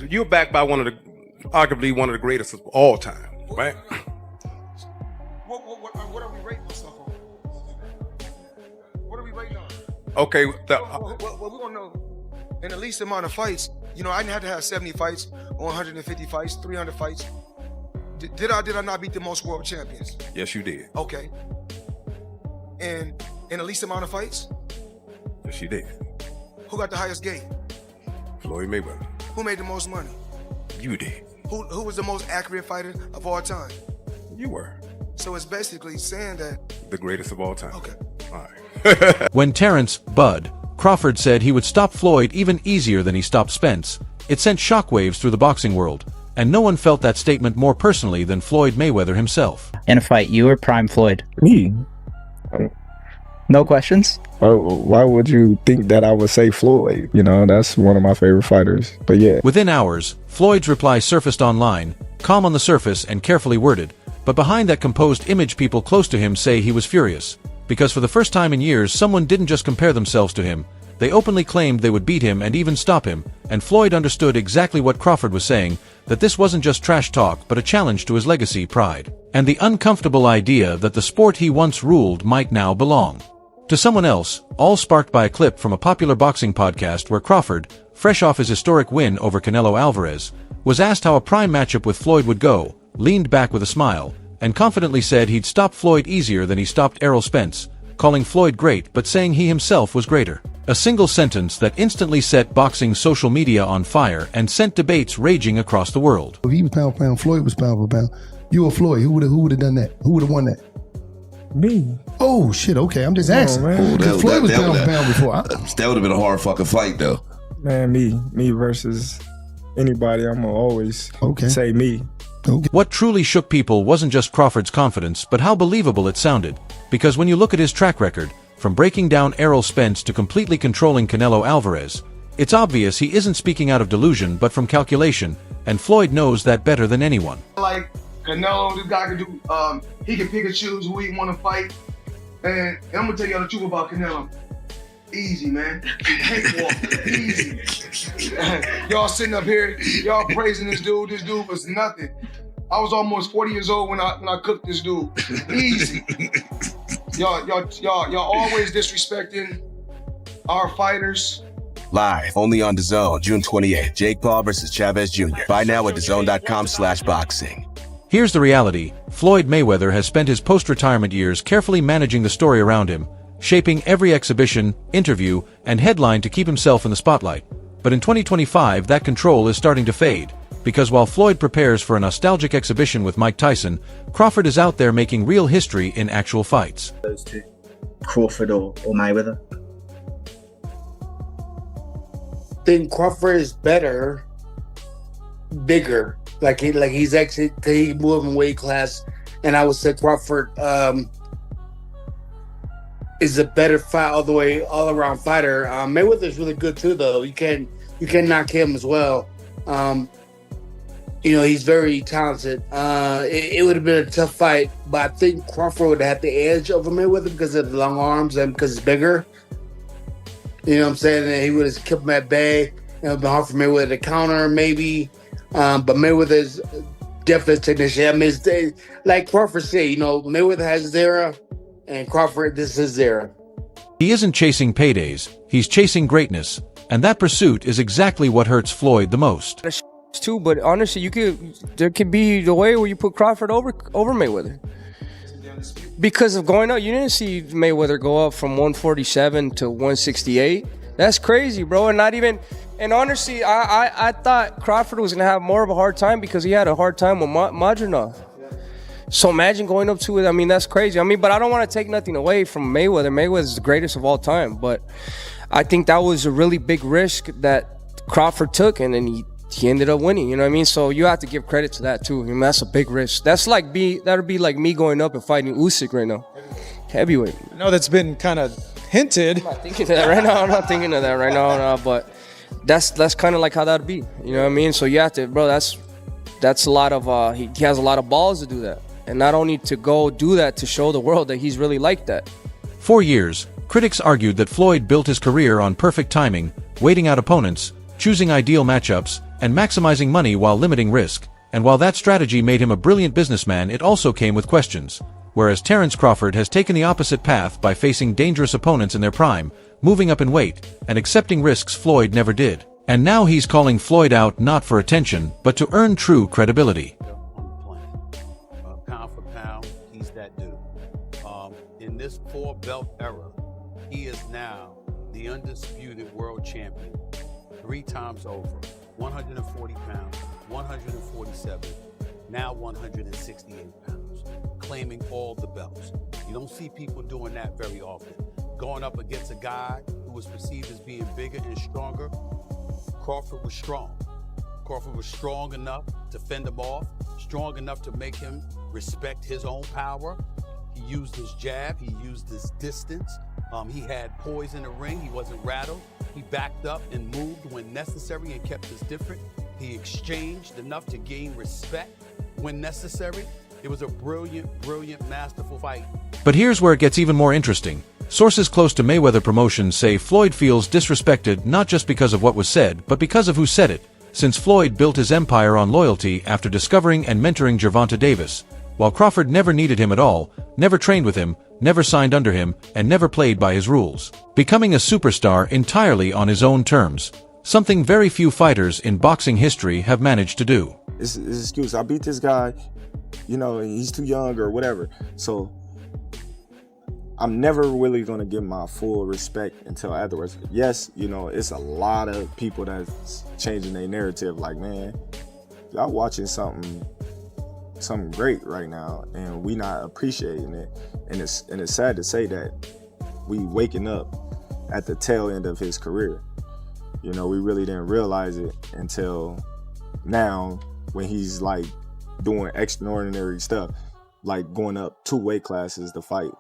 you're backed by arguably one of the greatest of all time, right? What are we rating ourselves on? What are we rating on? Okay. Well, we want to know in the least amount of fights. You know, I didn't have to have 70 fights or 150 fights, 300 fights. Did I not beat the most world champions? Yes, you did. Okay. And in the least amount of fights? Yes, you did. Who got the highest gate? Floyd Mayweather. Who made the most money? You did. Who was the most accurate fighter of all time? You were. So it's basically saying that... The greatest of all time. Okay. All right. When Terence "Bud" Crawford said he would stop Floyd even easier than he stopped Spence, it sent shockwaves through the boxing world, and no one felt that statement more personally than Floyd Mayweather himself. In a fight, you or Prime Floyd? Me. No questions? Why would you think that I would say Floyd? You know, that's one of my favorite fighters. But yeah. Within hours, Floyd's reply surfaced online, calm on the surface and carefully worded, but behind that composed image people close to him say he was furious. Because for the first time in years someone didn't just compare themselves to him, they openly claimed they would beat him and even stop him, and Floyd understood exactly what Crawford was saying, that this wasn't just trash talk but a challenge to his legacy, pride, and the uncomfortable idea that the sport he once ruled might now belong to someone else, all sparked by a clip from a popular boxing podcast where Crawford, fresh off his historic win over Canelo Alvarez, was asked how a prime matchup with Floyd would go, leaned back with a smile, and confidently said he'd stop Floyd easier than he stopped Errol Spence, calling Floyd great but saying he himself was greater. A single sentence that instantly set boxing social media on fire and sent debates raging across the world. If he was pound for pound, Floyd was pound for pound. You or Floyd, who would have done that? Who would have won that? Me. Oh shit, okay, I'm just asking. Floyd was pound for pound before. That would have been a hard fucking fight though. Man, me versus anybody, I'm gonna always say me. Okay. What truly shook people wasn't just Crawford's confidence but how believable it sounded, because when you look at his track record, from breaking down Errol Spence to completely controlling Canelo Alvarez, it's obvious he isn't speaking out of delusion but from calculation, and Floyd knows that better than anyone. Like Canelo, this guy can do, he can pick and choose who he want to fight. And I'm gonna tell y'all the truth about Canelo. Easy, man. Cakewalk. Easy. Y'all sitting up here, y'all praising this dude. This dude was nothing. I was almost 40 years old when I cooked this dude. Easy. Y'all always disrespecting our fighters. Live, only on DAZN, June 28th. Jake Paul versus Chavez Jr. Buy now at DAZN.com/boxing. Here's the reality. Floyd Mayweather has spent his post-retirement years carefully managing the story around him, shaping every exhibition, interview, and headline to keep himself in the spotlight. But in 2025, that control is starting to fade, because while Floyd prepares for a nostalgic exhibition with Mike Tyson, Crawford is out there making real history in actual fights. Those two, Crawford or Mayweather? I think Crawford is better, bigger. Like he's actually he moved in weight class, and I would say Crawford is a better fight all around fighter. Mayweather's really good too, though. You can't knock him as well. You know, he's very talented. It would have been a tough fight, but I think Crawford would have had the edge over Mayweather because of the long arms and because he's bigger. You know what I'm saying? And he would have kept him at bay. It would have been hard for Mayweather to counter, maybe. But Mayweather's definitely a technician. I mean, it's, like Crawford said, you know, Mayweather has his era, and Crawford, this is his era. He isn't chasing paydays, he's chasing greatness, and that pursuit is exactly what hurts Floyd the most. Too, but honestly, there could be the way where you put Crawford over Mayweather. Because of going up, you didn't see Mayweather go up from 147 to 168. That's crazy, bro. And not even, and honestly, I thought Crawford was gonna have more of a hard time because he had a hard time with Madronov. So imagine going up to it. I mean, that's crazy. I mean, but I don't want to take nothing away from Mayweather. Mayweather's the greatest of all time. But I think that was a really big risk that Crawford took, and then he ended up winning. You know what I mean? So you have to give credit to that too. I mean, that's a big risk. That would be like me going up and fighting Usyk right now, heavyweight. I know that's been kind of hinted. I'm not thinking of that right now. I'm not thinking of that right now. No, but that's kind of like how that'd be. You know what I mean? So you have to, bro. That's a lot of. He has a lot of balls to do that, and not only to go do that to show the world that he's really like that. For years, critics argued that Floyd built his career on perfect timing, waiting out opponents, choosing ideal matchups, and maximizing money while limiting risk. And while that strategy made him a brilliant businessman, it also came with questions. Whereas Terence Crawford has taken the opposite path by facing dangerous opponents in their prime, moving up in weight, and accepting risks Floyd never did. And now he's calling Floyd out not for attention, but to earn true credibility. Pound for pound, he's that dude. In this 4-belt era, he is now the undisputed world champion, 3 times over, 140 pounds, 147, now 168 pounds, claiming all the belts. You don't see people doing that very often. Going up against a guy who was perceived as being bigger and stronger, Crawford was strong. Crawford was strong enough to fend him off, strong enough to make him respect his own power. He used his jab, he used his distance. He had poise in the ring, he wasn't rattled. He backed up and moved when necessary and kept us different. He exchanged enough to gain respect when necessary. It was a brilliant, brilliant, masterful fight. But here's where it gets even more interesting. Sources close to Mayweather Promotions say Floyd feels disrespected not just because of what was said, but because of who said it, since Floyd built his empire on loyalty after discovering and mentoring Gervonta Davis, while Crawford never needed him at all, never trained with him, never signed under him, and never played by his rules, becoming a superstar entirely on his own terms, something very few fighters in boxing history have managed to do. It's an excuse. I beat this guy, you know, he's too young or whatever. So I'm never really going to give my full respect until afterwards. Yes, you know, it's a lot of people that's changing their narrative. Like, man, y'all watching something great right now, and we not appreciating it. And it's sad to say that we waking up at the tail end of his career. You know, we really didn't realize it until now, when he's like doing extraordinary stuff, like going up 2 weight classes to fight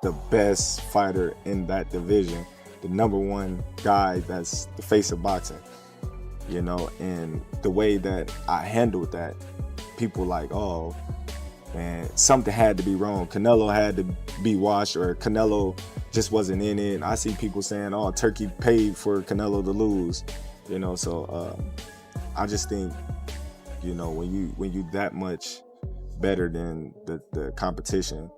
the best fighter in that division, the #1 guy that's the face of boxing, you know. And the way that I handled that, people like, oh man, something had to be wrong. Canelo had to be washed, or Canelo just wasn't in it. And I see people saying, oh, Turkey paid for Canelo to lose, you know. So I just think, you know, when you that much better than the competition,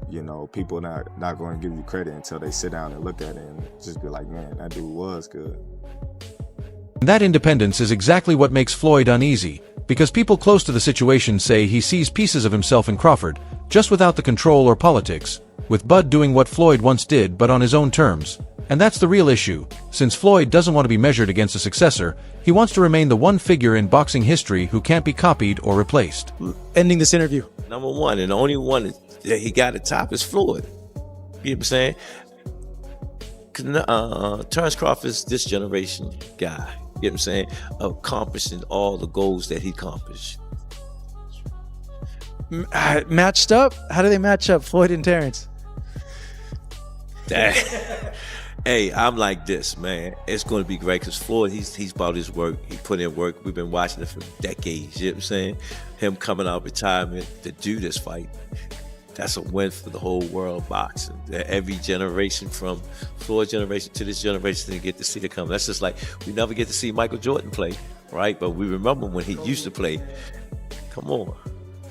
you know, people not going to give you credit until they sit down and look at it and just be like, man, that dude was good. That independence is exactly what makes Floyd uneasy, because people close to the situation say he sees pieces of himself in Crawford, just without the control or politics, with Bud doing what Floyd once did but on his own terms. And that's the real issue. Since Floyd doesn't want to be measured against a successor, he wants to remain the one figure in boxing history who can't be copied or replaced. Ending this interview. #1 and the only one that he got at top is Floyd. You know what I'm saying? Terence Crawford's this generation guy. You know what I'm saying? Accomplishing all the goals that he accomplished. Matched up? How do they match up, Floyd and Terence? Hey, I'm like this, man. It's going to be great because Floyd, he's about his work. He put in work. We've been watching it for decades. You know what I'm saying? Him coming out of retirement to do this fight, that's a win for the whole world boxing. Every generation, from Floyd's generation to this generation, they get to see it come. That's just like we never get to see Michael Jordan play, right? But we remember when he used to play. Come on.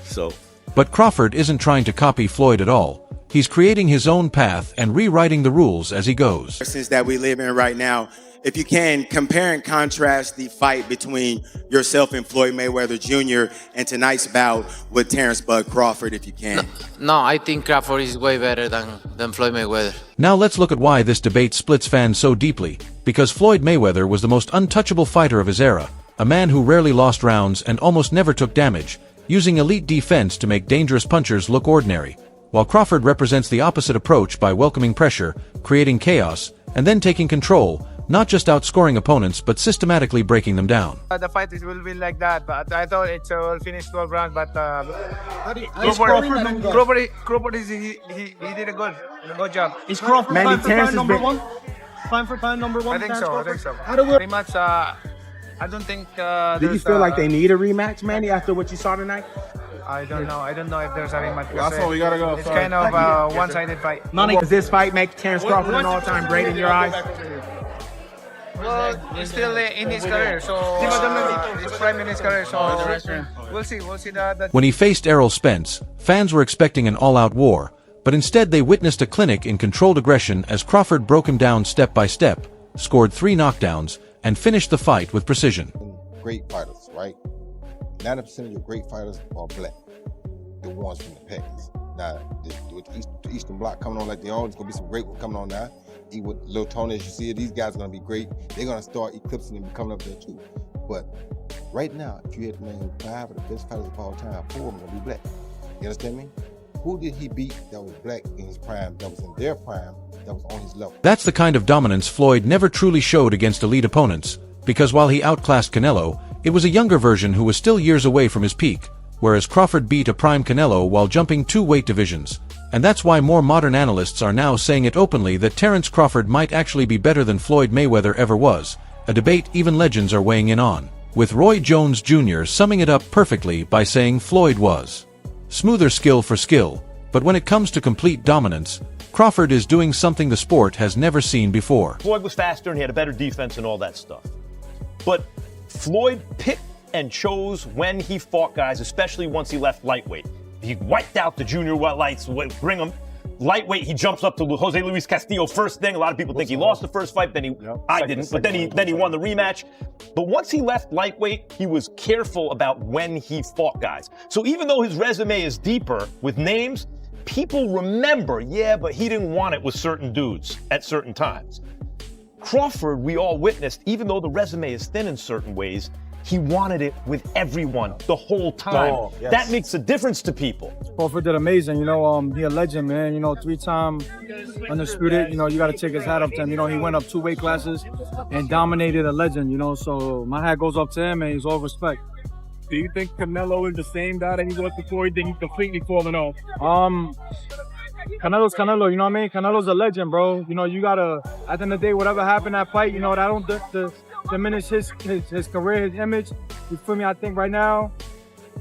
So. But Crawford isn't trying to copy Floyd at all. He's creating his own path and rewriting the rules as he goes. Since that we live in right now, if you can, compare and contrast the fight between yourself and Floyd Mayweather Jr. and tonight's bout with Terence "Bud" Crawford, if you can. No, I think Crawford is way better than Floyd Mayweather. Now let's look at why this debate splits fans so deeply. Because Floyd Mayweather was the most untouchable fighter of his era, a man who rarely lost rounds and almost never took damage, using elite defense to make dangerous punchers look ordinary. While Crawford represents the opposite approach by welcoming pressure, creating chaos, and then taking control, not just outscoring opponents but systematically breaking them down. The fight will be like that, but I thought it will finish 12 rounds. But Crawford he did a good job. Is Crawford time for time number one? Time for time number one? I think so. How do we? Pretty much. I don't think. Do you feel like they need a rematch, Manny, after what you saw tonight? I don't know. I don't know if there's a rematch. That's all we gotta go. It's kind of a one-sided fight. Does this fight make Terence Crawford an all-time great in your eyes? Well, he's still in his career, so it's prime in his career. So we'll see. We'll see that. When he faced Errol Spence, fans were expecting an all-out war, but instead they witnessed a clinic in controlled aggression as Crawford broke him down step by step, scored 3 knockdowns, and finished the fight with precision. Great fighters, right? 90% of your great fighters are black. The ones from the Packers. Now, with the Eastern Bloc coming on like they are, there's going to be some great ones coming on now. Even with Lil Tony, as you see it, these guys are going to be great. They're going to start eclipsing and coming up there too. But right now, if you had to name 5 of the best fighters of all time, 4 of them are going to be black. You understand me? Who did he beat that was black in his prime, that was in their prime, that was on his level? That's the kind of dominance Floyd never truly showed against elite opponents, because while he outclassed Canelo, it was a younger version who was still years away from his peak, whereas Crawford beat a prime Canelo while jumping 2 weight divisions. And that's why more modern analysts are now saying it openly that Terence Crawford might actually be better than Floyd Mayweather ever was, a debate even legends are weighing in on, with Roy Jones Jr. summing it up perfectly by saying Floyd was smoother skill for skill, but when it comes to complete dominance, Crawford is doing something the sport has never seen before. Floyd was faster and he had a better defense and all that stuff. But Floyd picked and chose when he fought guys, especially once he left lightweight. He wiped out the junior lights, bring him. Lightweight, he jumps up to Jose Luis Castillo first thing. A lot of people think he lost the first fight, I didn't, but then he won the rematch. But once he left lightweight, he was careful about when he fought guys. So even though his resume is deeper with names, people remember, yeah, but he didn't want it with certain dudes at certain times. Crawford, we all witnessed, even though the resume is thin in certain ways, he wanted it with everyone the whole time. Oh, yes. That makes a difference to people. Crawford did amazing, he a legend, man. 3-time undisputed. You got to take his hat up to him. He went up 2 weight classes and dominated a legend. So my hat goes up to him, and he's all respect. Do you think Canelo is the same guy that he was before? He he's completely fallen off? Canelo's Canelo, you know what I mean? Canelo's a legend, bro. You gotta, at the end of the day, whatever happened that fight, that don't diminish his career, his image. You feel me? I think right now,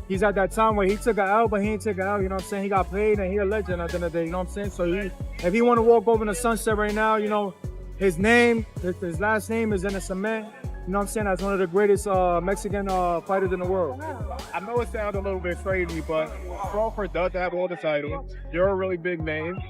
he's at that time where he took an L, but he ain't take an L, you know what I'm saying? He got paid and he a legend at the end of the day, you know what I'm saying? So if he want to walk over in the sunset right now, his name, his last name is in the cement. You know what I'm saying? That's one of the greatest Mexican fighters in the world. I know it sounds a little bit crazy, but Crawford does have all the titles. You're a really big name.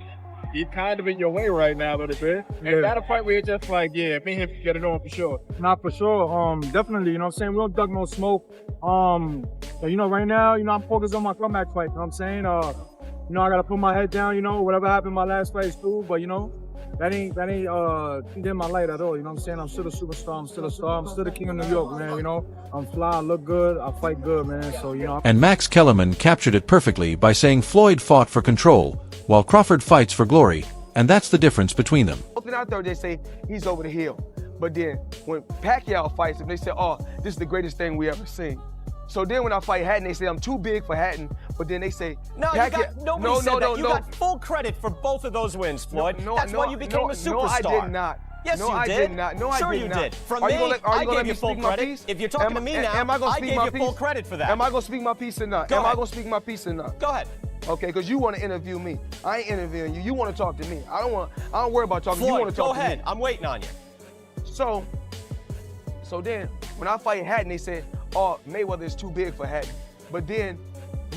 He's kind of in your way right now a little bit. Yeah. Is that a fight where you're just like, yeah, me and him can get it on for sure? Not for sure. Definitely, you know what I'm saying? We don't duck no smoke. Right now, I'm focused on my comeback fight, you know what I'm saying? I gotta put my head down, whatever happened in my last fight is cool, but that ain't dim my light at all, you know what I'm saying? I'm still a superstar, I'm still a star, I'm still the king of New York, man, I'm fly, I look good, I fight good, man, so, And Max Kellerman captured it perfectly by saying Floyd fought for control, while Crawford fights for glory, and that's the difference between them. Open out there, they say he's over the hill, but then when Pacquiao fights him, they say, oh, this is the greatest thing we ever seen. So then when I fight Hatton, they say I'm too big for Hatton, but then they say, nobody said that. You got full credit for both of those wins, Floyd. That's why you became a superstar. No, I did not. Yes, no, you I did. Did not. No, sure I did you not. did. From are me, you I gave you full credit. If you're talking to me now, I gave you full credit for that. Am I going to speak my piece or not? Go ahead. I going to speak my piece or not? Go ahead. Okay, because you want to interview me. I ain't interviewing you. You want to talk to me. I don't worry about talking. Floyd, you want to talk go to ahead. me. I'm waiting on you. So then when I fight Hatton, they said, oh, Mayweather is too big for Hatton. But then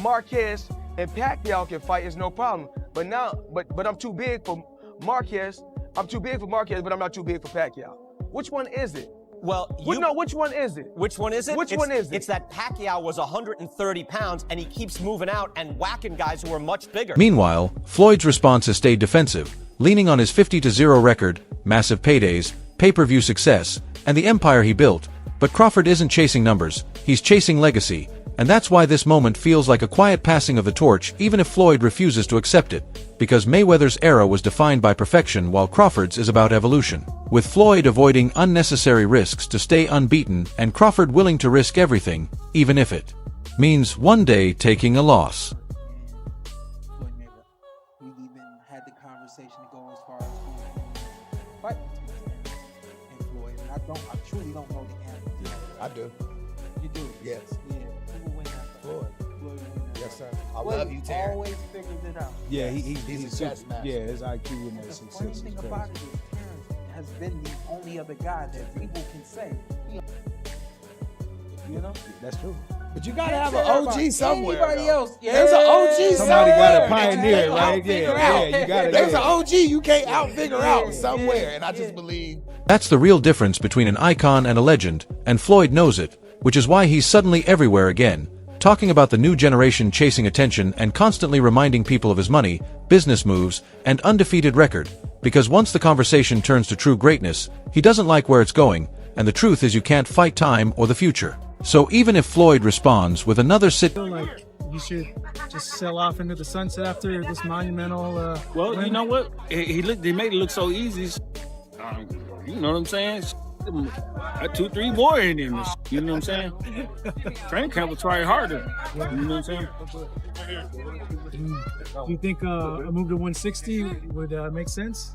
Marquez and Pacquiao can fight, it's no problem. But now, but I'm too big for Marquez. I'm too big for Marquez, but I'm not too big for Pacquiao. Which one is it? Well, which one is it? Which one is it? Which one is it? It's that Pacquiao was 130 pounds and he keeps moving out and whacking guys who are much bigger. Meanwhile, Floyd's response has stayed defensive, leaning on his 50-0 record, massive paydays, pay-per-view success, and the empire he built. But Crawford isn't chasing numbers, he's chasing legacy. And that's why this moment feels like a quiet passing of the torch, even if Floyd refuses to accept it, because Mayweather's era was defined by perfection while Crawford's is about evolution, with Floyd avoiding unnecessary risks to stay unbeaten and Crawford willing to risk everything, even if it means one day taking a loss. Floyd Mayweather, we even had the conversation to go as far as fight and Floyd, and I truly don't know the answer. I do. You do? Yes. Yeah. Who will win that fight? Floyd. Floyd will win that Yes, sir. fight. I love you, Terrence. Always figures it out. Yeah, he's a chess master. Yeah, his IQ in that The funny thing about it is Terrence has has been the only other guy that people can say. You know? That's true. But you gotta have an OG somewhere. Anybody else? Yeah. There's an OG Somebody somewhere. gotta pioneer it, right? Yeah, you gotta. There's an OG you can't out-figure out somewhere, and I just believe. That's the real difference between an icon and a legend, and Floyd knows it, which is why he's suddenly everywhere again, talking about the new generation chasing attention and constantly reminding people of his money, business moves, and undefeated record, because once the conversation turns to true greatness, he doesn't like where it's going, and the truth is you can't fight time or the future. So even if Floyd responds with another I feel like you should just sail off into the sunset after this monumental well, win. you know what? They made it look so easy. You know what I'm saying? Got 2-3 more in him. You know what I'm saying? Training camp will try harder. You know what I'm saying? Do you think a move to 160 would make sense?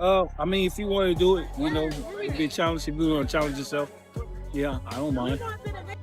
I mean, if you want to do it, you know, it'd be a challenge. If you want to challenge yourself, yeah, I don't mind.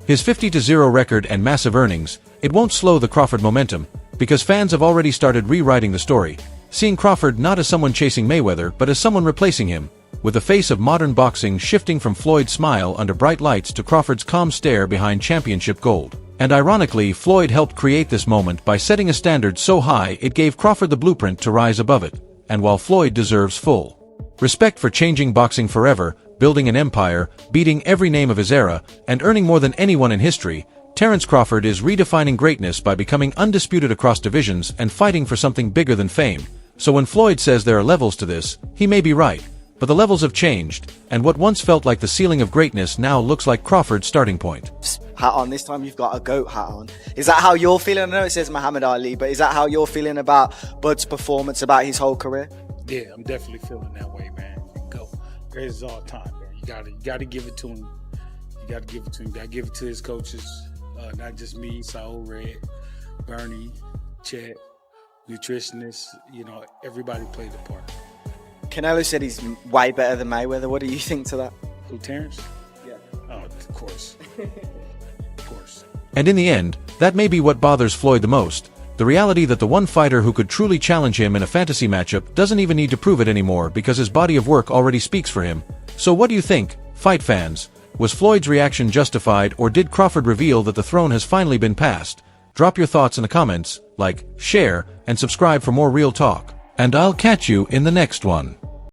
His 50-0 record and massive earnings, it won't slow the Crawford momentum, because fans have already started rewriting the story, seeing Crawford not as someone chasing Mayweather but as someone replacing him, with the face of modern boxing shifting from Floyd's smile under bright lights to Crawford's calm stare behind championship gold. And ironically, Floyd helped create this moment by setting a standard so high it gave Crawford the blueprint to rise above it, and while Floyd deserves full respect for changing boxing forever, building an empire, beating every name of his era, and earning more than anyone in history, Terence Crawford is redefining greatness by becoming undisputed across divisions and fighting for something bigger than fame. So when Floyd says there are levels to this, he may be right, but the levels have changed, and what once felt like the ceiling of greatness now looks like Crawford's starting point. Hat on, this time you've got a GOAT hat on. Is that how you're feeling? I know it says Muhammad Ali, but is that how you're feeling about Bud's performance, about his whole career? Yeah, I'm definitely feeling that way, man. Go. Greatest all time, man. You gotta give it to him. You gotta give it to him. You gotta give it to his coaches. Not just me, Saul Red, Bernie, Chet, nutritionists, you know, everybody played a part. Canelo said he's way better than Mayweather. What do you think to that? Who, Terence? Yeah. Oh, of course. Of course. And in the end, that may be what bothers Floyd the most. The reality that the one fighter who could truly challenge him in a fantasy matchup doesn't even need to prove it anymore because his body of work already speaks for him. So what do you think, fight fans? Was Floyd's reaction justified, or did Crawford reveal that the throne has finally been passed? Drop your thoughts in the comments, like, share, and subscribe for more real talk. And I'll catch you in the next one.